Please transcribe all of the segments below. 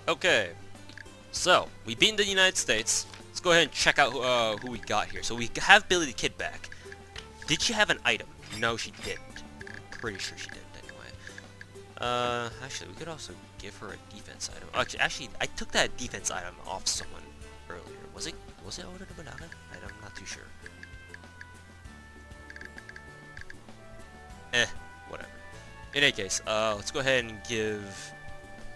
Okay, so we've been to the United States. Let's go ahead and check out who we got here. So we have Billy the Kid back. Did she have an item? No, she didn't. Pretty sure she didn't anyway. Actually, we could also give her a defense item. Actually, I took that defense item off someone earlier. Was it Oda Nobunaga? I'm not too sure. Whatever. In any case, let's go ahead and give...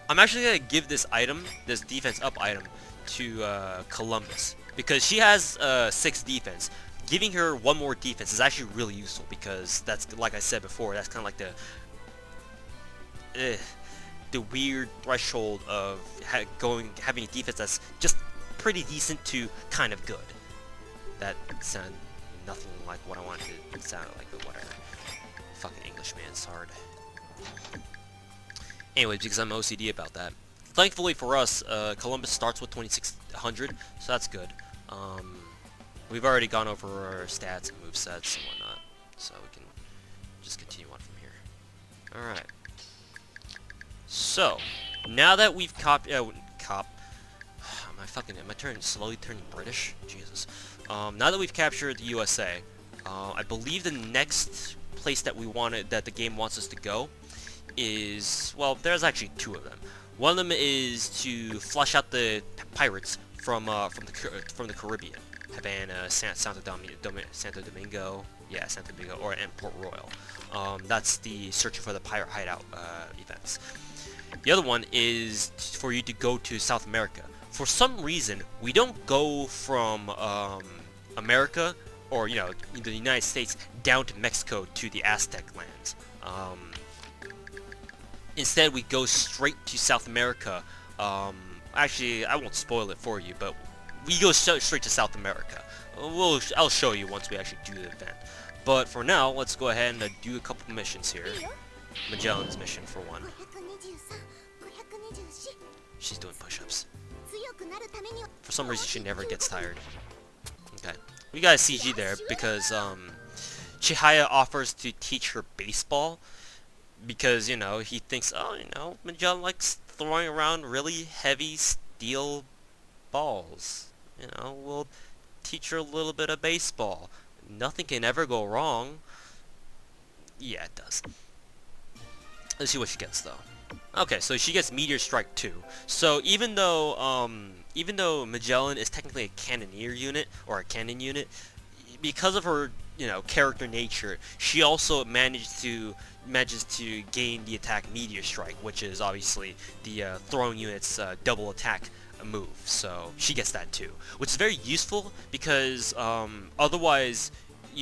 I'm actually gonna give this item, this defense up item, to Columbus. Because she has 6 defense. Giving her 1 more defense is actually really useful because that's, like I said before, that's kind of like the weird threshold of having a defense that's just pretty decent to kind of good. That sounded nothing like what I wanted to sound like, but whatever. Fucking English, man, it's hard. Anyways, because I'm OCD about that. Thankfully for us, Columbus starts with 2600, so that's good. We've already gone over our stats and movesets and whatnot, so we can just continue on from here. Alright. So, now that we've am I slowly turning British? Jesus. Now that we've captured the USA, I believe the next place that the game wants us to go is, well, there's actually 2 of them. One of them is to flush out the pirates from the Caribbean, Havana, Santo Domingo, and Port Royal. That's the searching for the pirate hideout events. The other one is for you to go to South America. For some reason, we don't go from America, or the United States, down to Mexico to the Aztec lands. Instead, we go straight to South America. Actually, I won't spoil it for you, but we go straight to South America. I'll show you once we actually do the event. But for now, let's go ahead and do a couple missions here. Magellan's mission, for one. She's doing push-ups. For some reason, she never gets tired. Okay. We got a CG there because Chihaya offers to teach her baseball. Because, he thinks, Magellan likes throwing around really heavy steel balls. We'll teach her a little bit of baseball. Nothing can ever go wrong. Yeah, it does. Let's see what she gets, though. Okay, so she gets Meteor Strike 2. So even though Magellan is technically a cannoneer unit, or a cannon unit, because of her, character nature, she also manages to gain the attack Meteor Strike, which is obviously the throwing unit's double attack move. So she gets that too, which is very useful because otherwise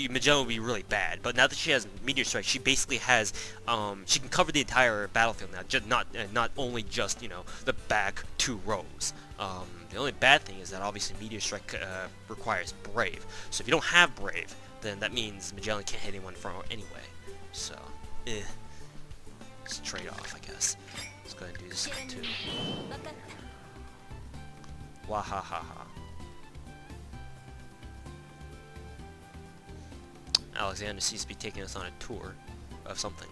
Magellan would be really bad. But now that she has Meteor Strike, she basically has she can cover the entire battlefield now, just not only just the back 2 rows. The only bad thing is that obviously Meteor Strike requires Brave. So if you don't have Brave, then that means Magellan can't hit anyone from anyway. So, it's a trade-off, I guess. Let's go ahead and do this one too. Wahahaha. Alexander seems to be taking us on a tour of something.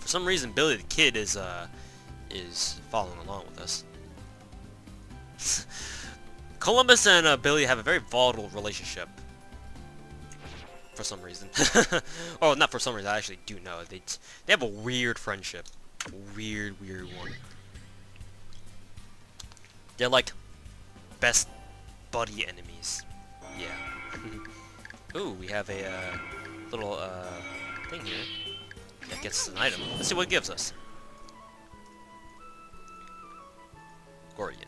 For some reason, Billy the Kid is following along with us. Columbus and Billy have a very volatile relationship. For some reason. Oh, not for some reason, I actually do know. They have a weird friendship. Weird one. They're like best buddy enemies. Yeah. Ooh, we have a little thing here that gets us an item. Let's see what it gives us. Gordian.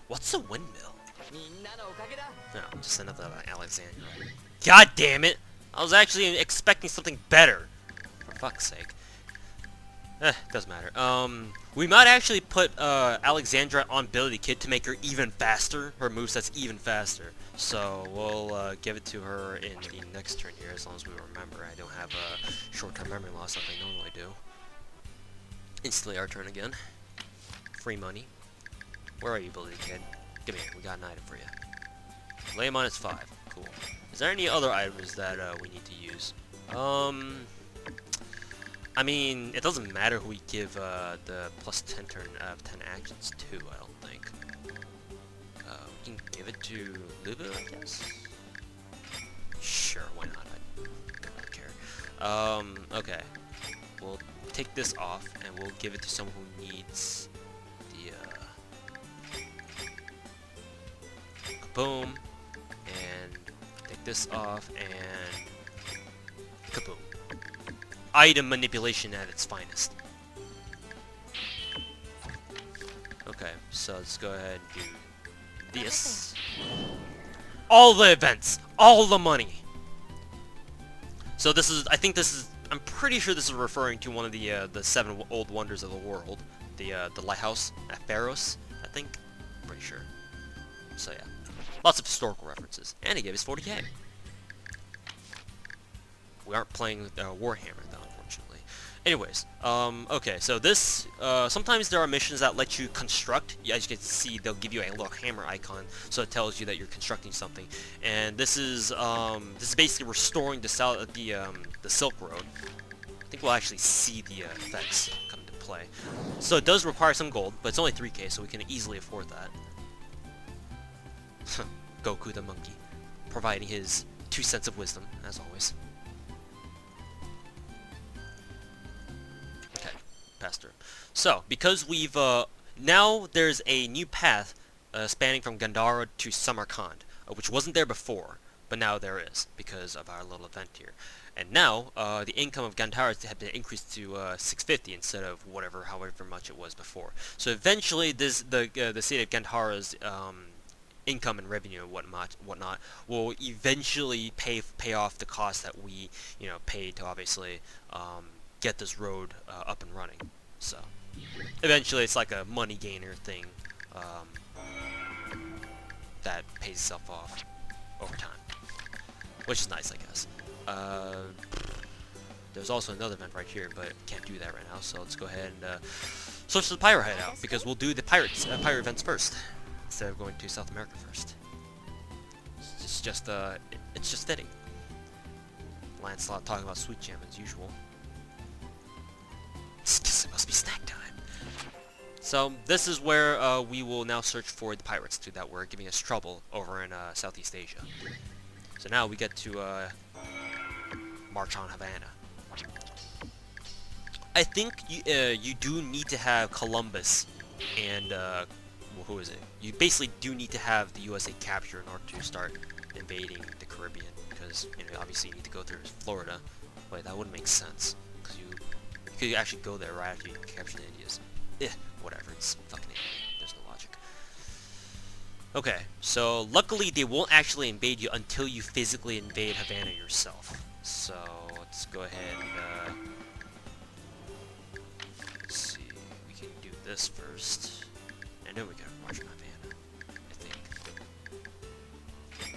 What's a windmill? No, just another Alexander. God damn it! I was actually expecting something better. For fuck's sake. Doesn't matter. We might actually put Alexandra on Billy the Kid to make her even faster. Her moveset's even faster. So we'll give it to her in the next turn here, as long as we remember. I don't have a short-term memory loss like I normally do. Instantly our turn again. Free money. Where are you, Billy the Kid? Come here, we got an item for you. Lay him on its 5. Cool. Is there any other items that we need to use? I mean, it doesn't matter who we give the plus 10 turn 10 actions to, I don't think. We can give it to Luba, I guess? Sure, why not? I don't really care. Okay. We'll take this off, and we'll give it to someone who needs the, kaboom, and take this off, and kaboom. Item manipulation at its finest. Okay, so let's go ahead and do this. All the events! All the money! So this is, I think this is, I'm pretty sure this is referring to one of the 7 old wonders of the world. The lighthouse at Pharos, I think. Pretty sure. So yeah. Lots of historical references. And he gave us 40k. We aren't playing Warhammer though, unfortunately. Anyways, okay, so this, sometimes there are missions that let you construct. As you can see, they'll give you a little hammer icon, so it tells you that you're constructing something. And this is basically restoring the Silk Road. I think we'll actually see the effects come into play. So it does require some gold, but it's only 3k, so we can easily afford that. Goku the monkey, providing his 2 cents of wisdom, as always. Passed through. So, because we've, now there's a new path spanning from Gandhara to Samarkand, which wasn't there before, but now there is, because of our little event here. And now, the income of Gandhara has been increased to 650 instead of however much it was before. So eventually, the city of Gandhara's income and revenue and whatnot will eventually pay off the cost that we, paid to obviously get this road up and running. So eventually it's like a money gainer thing that pays itself off over time, which is nice, I guess. There's also another event right here, but can't do that right now, so let's go ahead and switch to the pirate hideout, because we'll do the pirate events first instead of going to South America first. It's just fitting. Lancelot talking about sweet jam as usual. It must be snack time. So this is where we will now search for the pirates too that were giving us trouble over in Southeast Asia. So now we get to march on Havana. I think you do need to have Columbus and well, who is it? You basically do need to have the USA captured in order to start invading the Caribbean, because obviously you need to go through Florida. Wait, that wouldn't make sense, because you could actually go there right after you capture the Indians. Whatever, it's fucking India. There's no logic. Okay, so luckily they won't actually invade you until you physically invade Havana yourself. So let's go ahead and let's see, we can do this first, and then we can march on Havana, I think.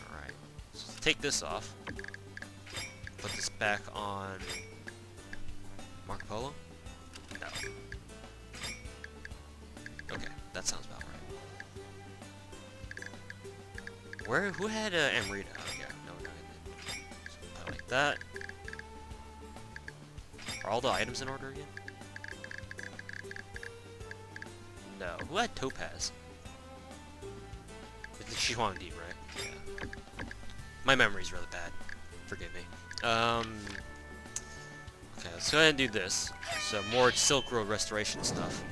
Alright, so take this off, put this back on Marco Polo? No. Okay, that sounds about right. Who had Amrita? Oh, yeah, no, it didn't. So put it like that. Are all the items in order again? No. Who had Topaz? It's Shihuangdi, right? Yeah. My memory's really bad. Forgive me. Okay, let's go ahead and do this. So more Silk Road restoration stuff.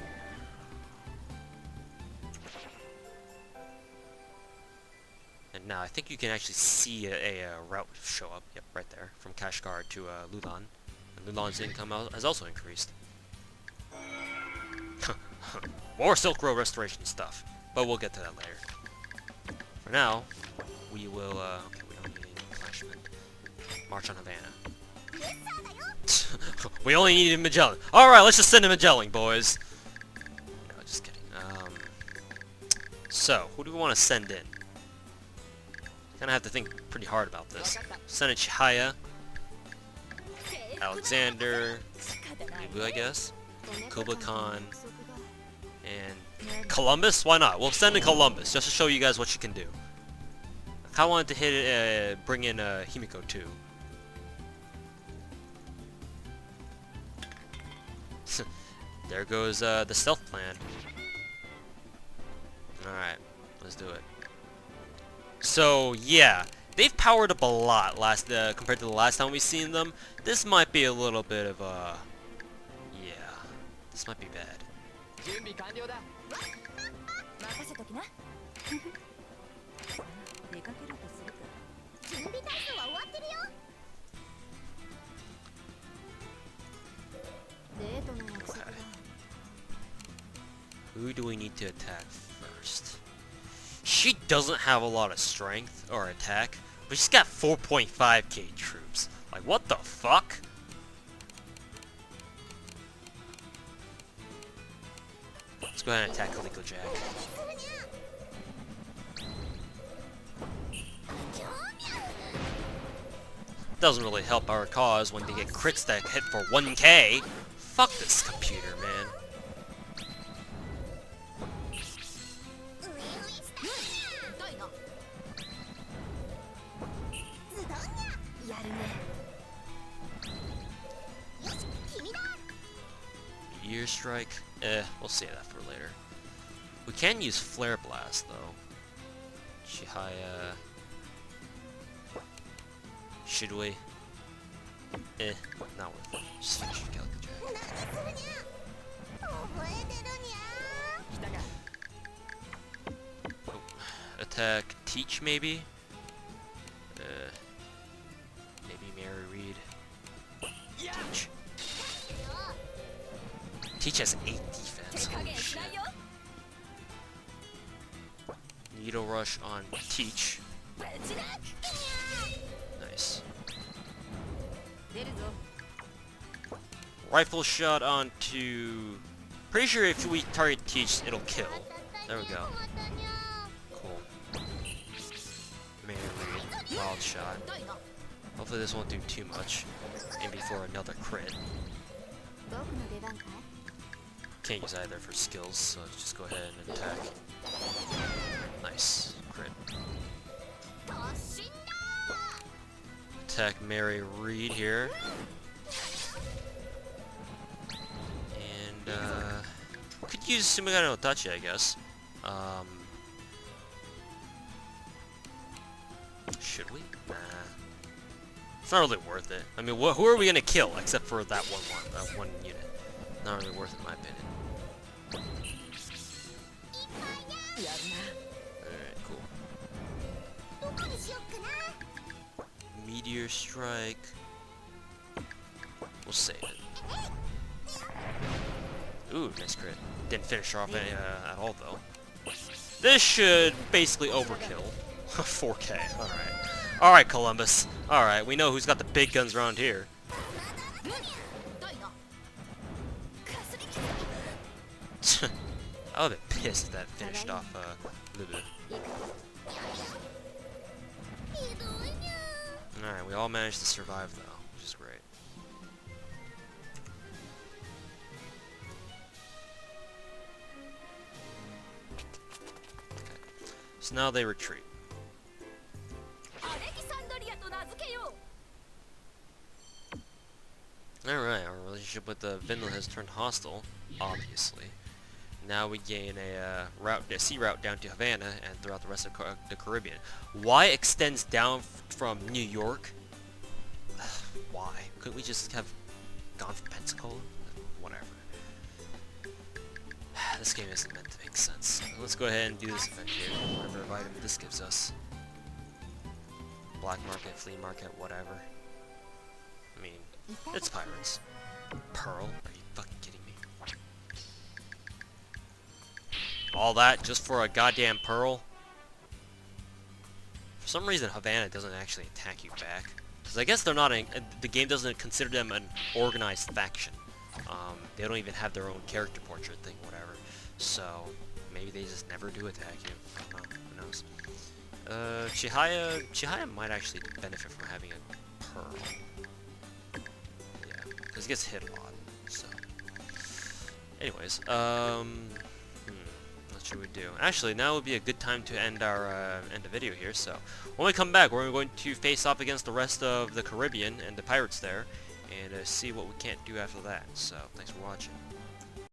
And now I think you can actually see a route show up. Yep, right there, from Kashgar to Lulan. And Lulan's income has also increased. More Silk Road restoration stuff, but we'll get to that later. For now, we will. Okay, we don't need any punishment. March on Havana. We only needed Magellan. Alright, let's just send him Magellan, boys. No, just kidding. So, who do we want to send in? Kinda have to think pretty hard about this. Send in Chihaya, Alexander, Nibu, I guess, Kublai Khan, and Columbus? Why not? We'll send in Columbus, just to show you guys what you can do. I kinda wanted to hit bring in Himiko too. There goes the stealth plan. Alright, let's do it. So yeah, they've powered up a lot compared to the last time we've seen them. This might be a little bit of a... yeah, this might be bad. Okay. Who do we need to attack first? She doesn't have a lot of strength or attack, but she's got 4.5k troops. Like, what the fuck? Let's go ahead and attack Kaliko Jack. Doesn't really help our cause when they get crits that hit for 1k. Fuck this computer, man. Meteor Strike? We'll save that for later. We can use Flare Blast, though. Chihaya... should we? Not worth it. Just finish the Calico Jack. Oh. Attack Teach, maybe? Maybe Mary Reed. Teach. Teach has 8 defense. Holy shit. Needle Rush on Teach. Nice. Rifle Shot onto... pretty sure if we target Teach, it'll kill. There we go. Cool. Mary Reed. Wild Shot. Hopefully this won't do too much. Maybe for another crit. Can't use either for skills, so let's just go ahead and attack. Nice. Crit. Attack Mary Reed here. And, could use Sumigata no Tachi, I guess. Should we? Nah. It's not really worth it. I mean, who are we gonna kill except for that one unit? Not really worth it, in my opinion. Alright, cool. Meteor Strike. We'll save it. Ooh, nice crit. Didn't finish her off at all, though. This should basically overkill. 4k, alright. Alright, Columbus. Alright, we know who's got the big guns around here. I would have been pissed if that finished off Lulu. Alright, we all managed to survive though, which is great. Okay. So now they retreat. Alright, our relationship with Vinland has turned hostile, obviously. Now we gain a sea route down to Havana and throughout the rest of the Caribbean. Why extends down from New York? Why? Couldn't we just have gone for Pensacola? Whatever. This game isn't meant to make sense. Let's go ahead and do this event here. Whatever item this gives us. Black market, flea market, whatever. I mean, it's pirates. Pearl? Are you fucking kidding me? All that just for a goddamn pearl? For some reason, Havana doesn't actually attack you back. Because I guess they're not the game doesn't consider them an organized faction. They don't even have their own character portrait thing, whatever. So, maybe they just never do attack you. I don't know. Who knows? Chihaya might actually benefit from having a pearl. Yeah, because it gets hit a lot. So, anyways, let's what should we do? Actually, now would be a good time to end the video here. So when we come back, we're going to face off against the rest of the Caribbean and the pirates there, and see what we can't do after that. So thanks for watching.